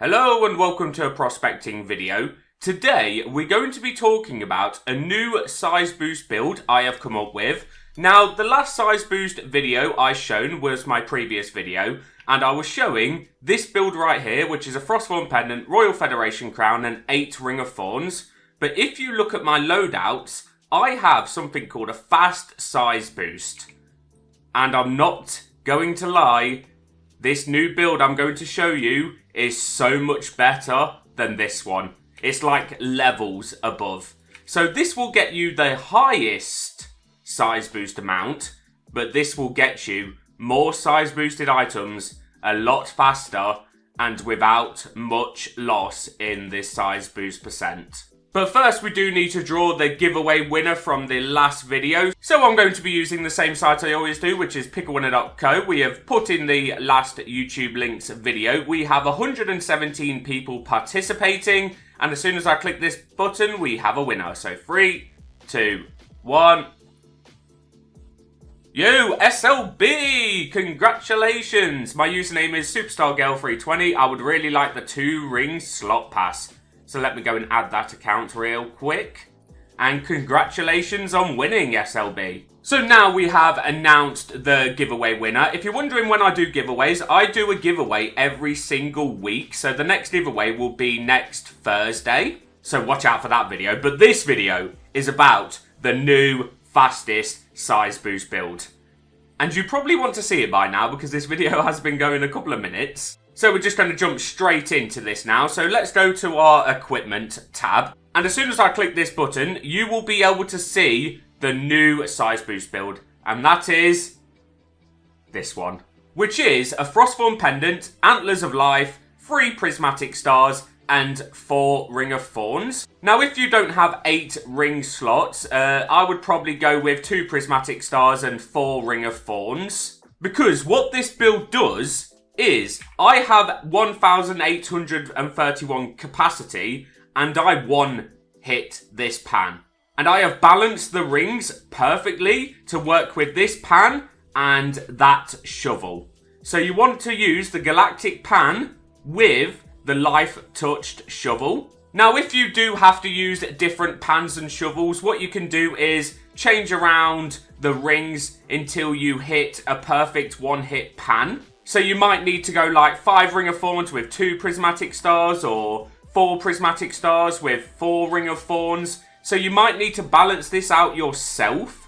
Hello and welcome to a prospecting video. Today we're going to be talking about a new size boost build I have come up with. Now the last size boost video I shown was my previous video and I was showing this build right here, which is a Frostform Pendant, Royal Federation Crown and 8 Ring of Thorns. But if you look at my loadouts, I have something called a fast size boost. And I'm not going to lie, this new build I'm going to show you is so much better than this one. It's like levels above. So this will get you the highest size boost amount, but this will get you more size boosted items a lot faster and without much loss in this size boost percent. But first we do need to draw the giveaway winner from the last video. So I'm going to be using the same site I always do, which is pickwinner.co. We have put in the last YouTube links video. We have 117 people participating. And as soon as I click this button, we have a winner. So 3, 2, 1. You, SLB! Congratulations! My username is SuperstarGirl320. I would really like the 2 ring slot pass. So let me go and add that account real quick. And congratulations on winning, SLB. So now we have announced the giveaway winner. If you're wondering when I do giveaways, I do a giveaway every single week. So the next giveaway will be next Thursday. So watch out for that video. But this video is about the new fastest size boost build. And you probably want to see it by now because this video has been going a couple of minutes. So we're just going to jump straight into this now. So let's go to our equipment tab. And as soon as I click this button, you will be able to see the new size boost build. And that is this one, which is a Frostform Pendant, Antlers of Life, 3 Prismatic Stars, and 4 Ring of Thorns. Now, if you don't have 8 ring slots, I would probably go with 2 Prismatic Stars and 4 Ring of Thorns. Because what this build does is I have 1,831 capacity and I one hit this pan. And I have balanced the rings perfectly to work with this pan and that shovel. So you want to use the galactic pan with the life touched shovel. Now if you do have to use different pans and shovels, what you can do is change around the rings until you hit a perfect one hit pan. So you might need to go like 5 Ring of Thorns with 2 Prismatic Stars or 4 Prismatic Stars with 4 Ring of Thorns. So you might need to balance this out yourself.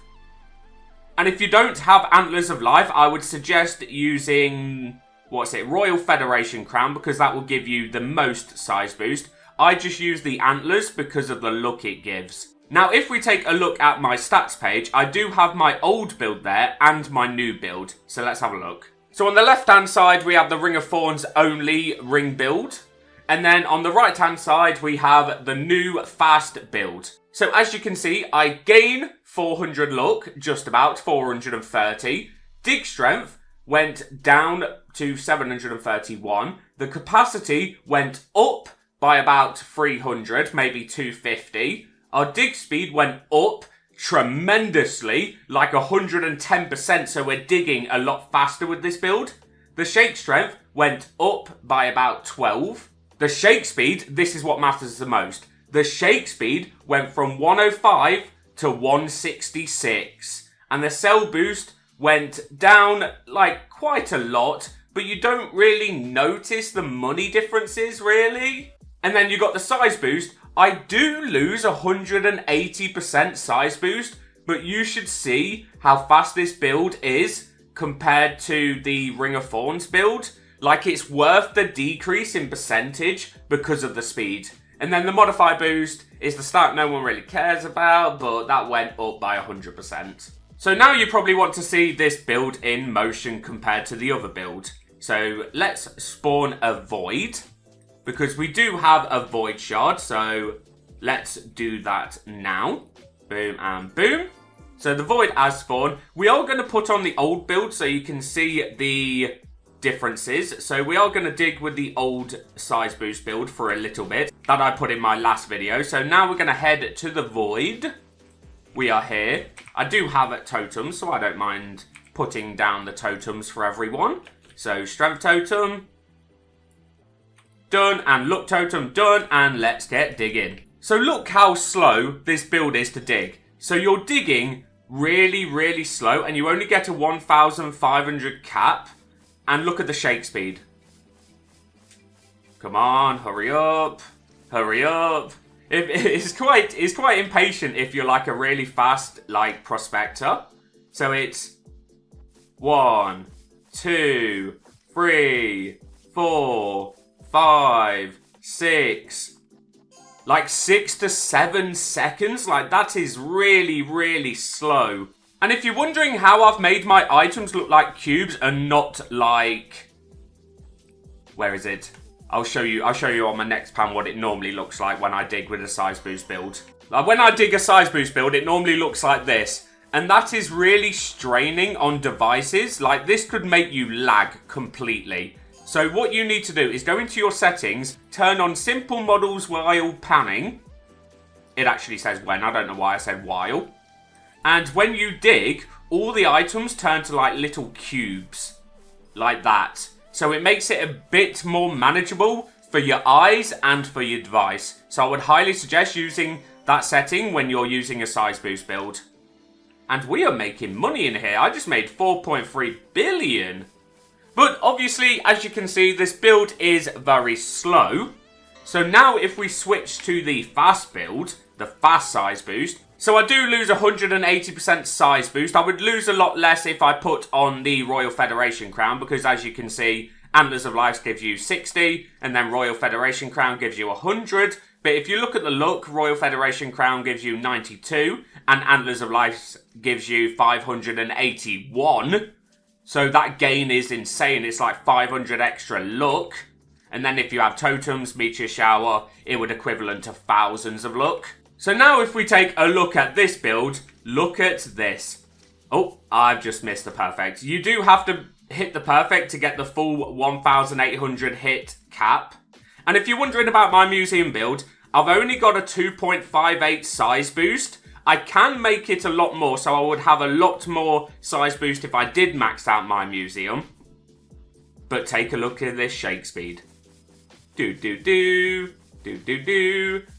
And if you don't have Antlers of Life, I would suggest using, Royal Federation Crown, because that will give you the most size boost. I just use the Antlers because of the look it gives. Now if we take a look at my stats page, I do have my old build there and my new build. So let's have a look. So on the left hand side we have the Ring of Thorns only ring build. And then on the right hand side we have the new fast build. So as you can see, I gain 400 luck, just about 430. Dig strength went down to 731. The capacity went up by about 300, maybe 250. Our dig speed went up tremendously, like 110%, so we're digging a lot faster with this build. The shake strength went up by about 12. The shake speed, this is what matters the most. The shake speed went from 105 to 166. And the cell boost went down like quite a lot, but you don't really notice the money differences really. And then you got the size boost. I do lose 180% size boost, but you should see how fast this build is compared to the Ring of Thorns build. Like it's worth the decrease in percentage because of the speed. And then the modify boost is the stat no one really cares about, but that went up by 100%. So now you probably want to see this build in motion compared to the other build. So let's spawn a void, because we do have a void shard. So let's do that now. Boom and boom. So the void as spawn. We are going to put on the old build so you can see the differences. So we are going to dig with the old size boost build for a little bit that I put in my last video. So now we're going to head to the void. We are here. I do have a totem, so I don't mind putting down the totems for everyone. So strength totem, done, and luck totem done, and let's get digging. So look how slow this build is to dig. So you're digging really, really slow, and you only get a 1,500 cap, and look at the shake speed. Come on, hurry up, hurry up. It's quite impatient if you're like a really fast like prospector. So it's 1, 2, 3, 4, 5, 6. Like 6 to 7 seconds. Like that is really, really slow. And if you're wondering how I've made my items look like cubes and not like, where is it? I'll show you on my next pan what it normally looks like when I dig with a size boost build. Like when I dig a size boost build, it normally looks like this. And that is really straining on devices. Like this could make you lag completely. So what you need to do is go into your settings, turn on simple models while panning. It actually says when, I don't know why I said while. And when you dig, all the items turn to like little cubes. Like that. So it makes it a bit more manageable for your eyes and for your device. So I would highly suggest using that setting when you're using a size boost build. And we are making money in here. I just made 4.3 billion. But obviously, as you can see, this build is very slow. So now if we switch to the fast build, the fast size boost. So I do lose 180% size boost. I would lose a lot less if I put on the Royal Federation crown. Because as you can see, Antlers of Life gives you 60. And then Royal Federation crown gives you 100. But if you look at the look, Royal Federation crown gives you 92. And Antlers of Life gives you 581. So that gain is insane. It's like 500 extra luck. And then if you have totems, meteor shower, it would equivalent to thousands of luck. So now if we take a look at this build, look at this. Oh, I've just missed the perfect. You do have to hit the perfect to get the full 1,800 hit cap. And if you're wondering about my museum build, I've only got a 2.58 size boost. I can make it a lot more, so I would have a lot more size boost if I did max out my museum. But take a look at this shake speed. Do.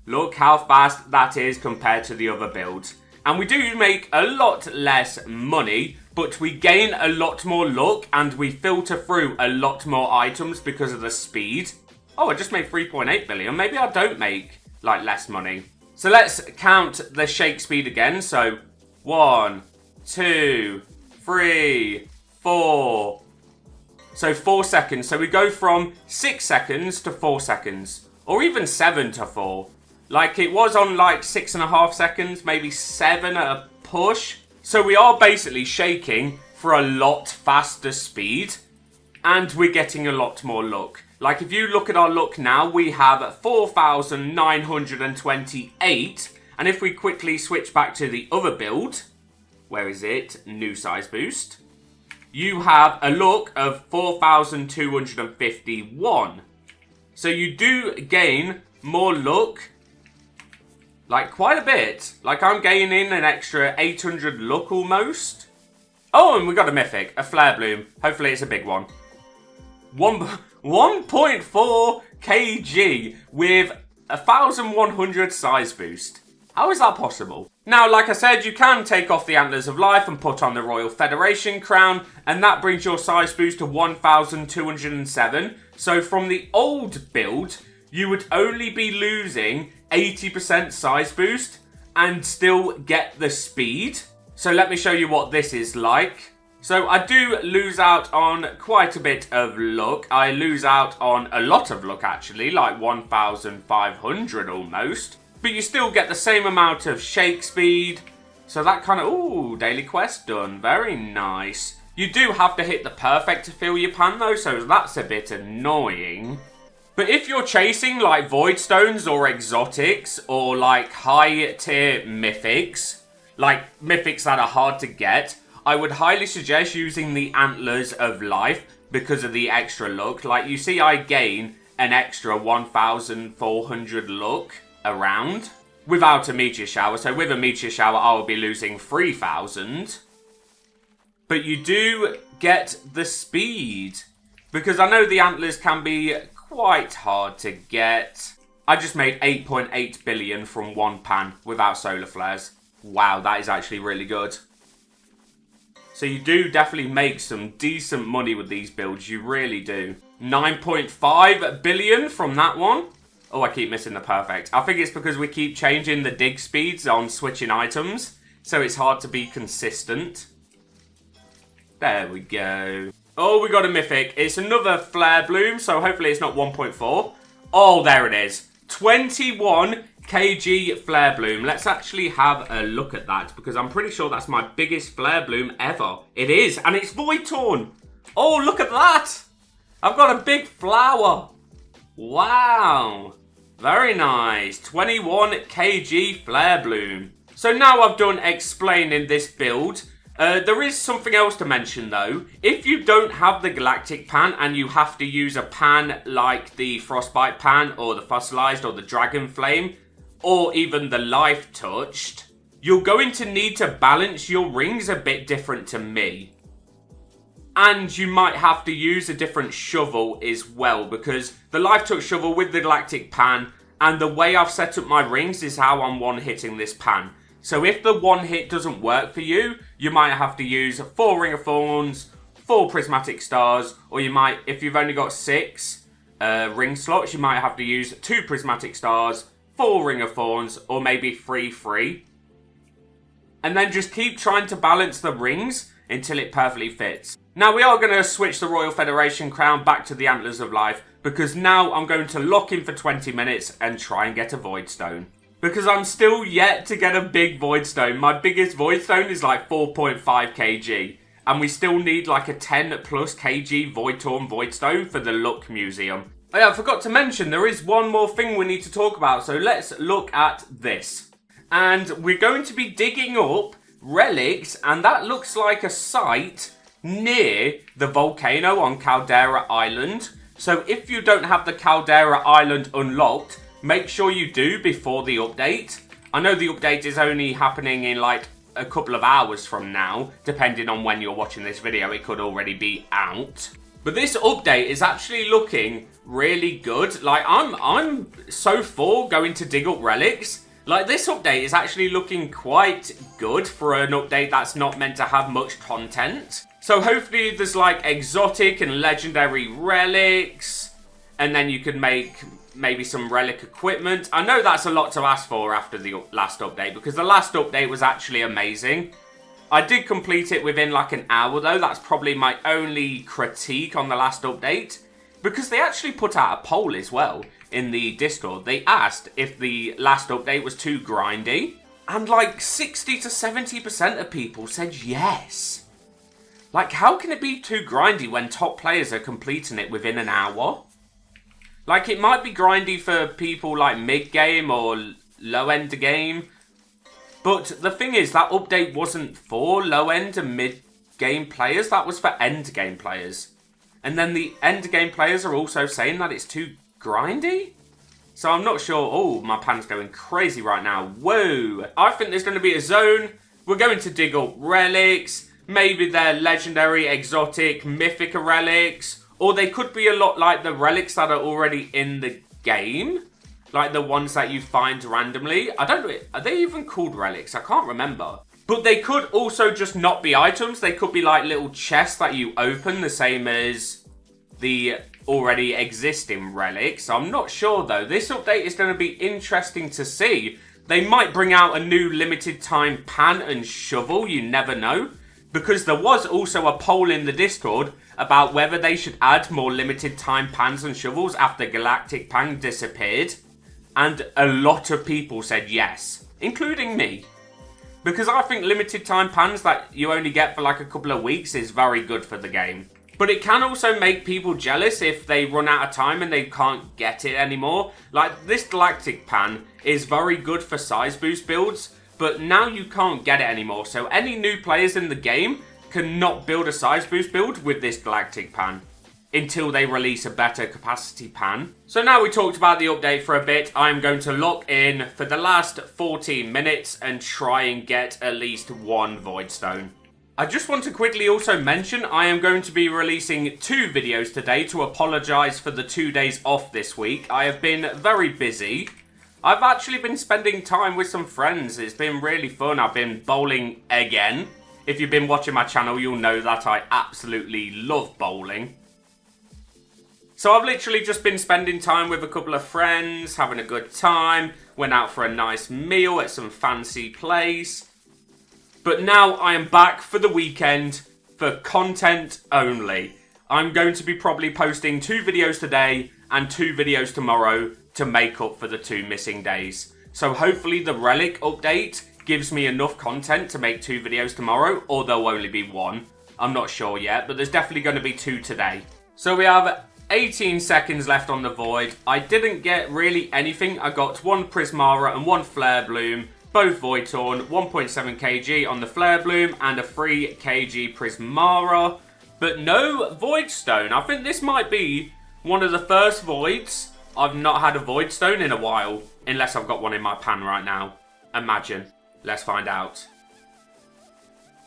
Look how fast that is compared to the other builds. And we do make a lot less money, but we gain a lot more luck and we filter through a lot more items because of the speed. Oh, I just made 3.8 billion. Maybe I don't make like less money. So let's count the shake speed again. So 1, 2, 3, 4. So 4 seconds. So we go from 6 seconds to 4 seconds. Or even 7 to 4. Like it was on like 6.5 seconds, maybe 7 at a push. So we are basically shaking for a lot faster speed. And we're getting a lot more luck. Like if you look at our luck now, we have 4,928. And if we quickly switch back to the other build, where is it? New size boost. You have a luck of 4,251. So you do gain more luck, like quite a bit. Like I'm gaining an extra 800 luck almost. Oh, and we got a mythic, a flare bloom. Hopefully it's a big one. 1.4 kg with 1,100 size boost. How is that possible? Now, like I said, you can take off the Antlers of Life and put on the Royal Federation crown, and that brings your size boost to 1,207. So from the old build, you would only be losing 80% size boost and still get the speed. So let me show you what this is like. So I do lose out on quite a bit of luck. I lose out on a lot of luck actually, like 1,500 almost. But you still get the same amount of shake speed. So that kind of, ooh, daily quest done. Very nice. You do have to hit the perfect to fill your pan though, so that's a bit annoying. But if you're chasing like void stones or exotics or like high tier mythics, like mythics that are hard to get, I would highly suggest using the Antlers of Life because of the extra luck. Like you see I gain an extra 1,400 luck around without a meteor shower. So with a meteor shower I will be losing 3,000. But you do get the speed. Because I know the antlers can be quite hard to get. I just made 8.8 billion from one pan without solar flares. Wow, that is actually really good. So you do definitely make some decent money with these builds. You really do. 9.5 billion from that one. Oh, I keep missing the perfect. I think it's because we keep changing the dig speeds on switching items. So it's hard to be consistent. There we go. Oh, we got a mythic. It's another flare bloom. So hopefully it's not 1.4. Oh, there it is. 21 kg flare bloom. Let's actually have a look at that because I'm pretty sure that's my biggest flare bloom ever. It is, and it's void torn. Oh, look at that. I've got a big flower. Wow. Very nice. 21 kg flare bloom. So now I've done explaining this build. There is something else to mention though. If you don't have the galactic pan and you have to use a pan like the frostbite pan or the fossilized or the dragon flame or even the life touched, you're going to need to balance your rings a bit different to me. And you might have to use a different shovel as well because the life touch shovel with the galactic pan and the way I've set up my rings is how I'm one hitting this pan. So if the one hit doesn't work for you, you might have to use 4 Ring of Thorns, 4 Prismatic Stars, or you might, if you've only got 6 ring slots, you might have to use 2 Prismatic Stars, 4 Ring of Thorns, or maybe 3. And then just keep trying to balance the rings until it perfectly fits. Now we are going to switch the Royal Federation crown back to the Antlers of Life, because now I'm going to lock in for 20 minutes and try and get a Void Stone. Because I'm still yet to get a big Void Stone. My biggest Void Stone is like 4.5 kg. And we still need like a 10 plus kg Void Torn Void Stone for the Luck Museum. Oh yeah, I forgot to mention, there is one more thing we need to talk about. So let's look at this. And we're going to be digging up relics. And that looks like a site near the volcano on Caldera Island. So if you don't have the Caldera Island unlocked, make sure you do before the update. I know the update is only happening in like a couple of hours from now. Depending on when you're watching this video, it could already be out. But this update is actually looking really good. Like, I'm so for going to dig up relics. Like, this update is actually looking quite good for an update that's not meant to have much content. So hopefully there's like exotic and legendary relics. And then you can make maybe some relic equipment. I know that's a lot to ask for after the last update, because the last update was actually amazing. I did complete it within like an hour though. That's probably my only critique on the last update, because they actually put out a poll as well in the Discord. They asked if the last update was too grindy, and like 60 to 70% of people said yes. Like, how can it be too grindy when top players are completing it within an hour? Like, it might be grindy for people like mid-game or low-end game. But the thing is, that update wasn't for low-end and mid-game players. That was for end-game players. And then the end-game players are also saying that it's too grindy? So I'm not sure. Oh, my pan's going crazy right now. Whoa. I think there's going to be a zone. We're going to dig up relics. Maybe they're legendary, exotic, mythic relics. Or they could be a lot like the relics that are already in the game. Like the ones that you find randomly. I don't know. Are they even called relics? I can't remember. But they could also just not be items. They could be like little chests that you open. The same as the already existing relics. I'm not sure though. This update is going to be interesting to see. They might bring out a new limited time pan and shovel. You never know. Because there was also a poll in the Discord about whether they should add more limited time pans and shovels after Galactic Pan disappeared. And a lot of people said yes, including me. Because I think limited time pans that you only get for like a couple of weeks is very good for the game. But it can also make people jealous if they run out of time and they can't get it anymore. Like, this Galactic Pan is very good for size boost builds. But now you can't get it anymore. So any new players in the game cannot build a size boost build with this Galactic Pan until they release a better capacity pan. So now we talked about the update for a bit. I'm going to lock in for the last 14 minutes and try and get at least one Void Stone. I just want to quickly also mention I am going to be releasing 2 videos today to apologise for the 2 days off this week. I have been very busy. I've actually been spending time with some friends. It's been really fun. I've been bowling again. If you've been watching my channel, you'll know that I absolutely love bowling. So I've literally just been spending time with a couple of friends, having a good time. Went out for a nice meal at some fancy place. But now I am back for the weekend for content only. I'm going to be probably posting 2 videos today and 2 videos tomorrow to make up for the 2 missing days. So hopefully the relic update gives me enough content to make 2 videos tomorrow, or there'll only be 1. I'm not sure yet, but there's definitely going to be 2 today. So we have 18 seconds left on the void. I didn't get really anything. I got 1 Prismara and 1 Flare Bloom. Both Void Torn, 1.7 kg on the Flare Bloom and a 3 kg Prismara. But no Void Stone. I think this might be one of the first Voids I've not had a Void Stone in a while. Unless I've got one in my pan right now. Imagine. Let's find out.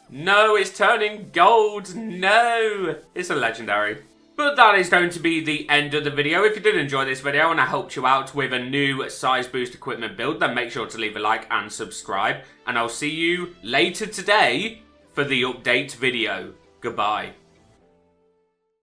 No, it's turning gold. No, it's a legendary. But that is going to be the end of the video. If you did enjoy this video and I helped you out with a new size boost equipment build, then make sure to leave a like and subscribe. And I'll see you later today for the update video. Goodbye.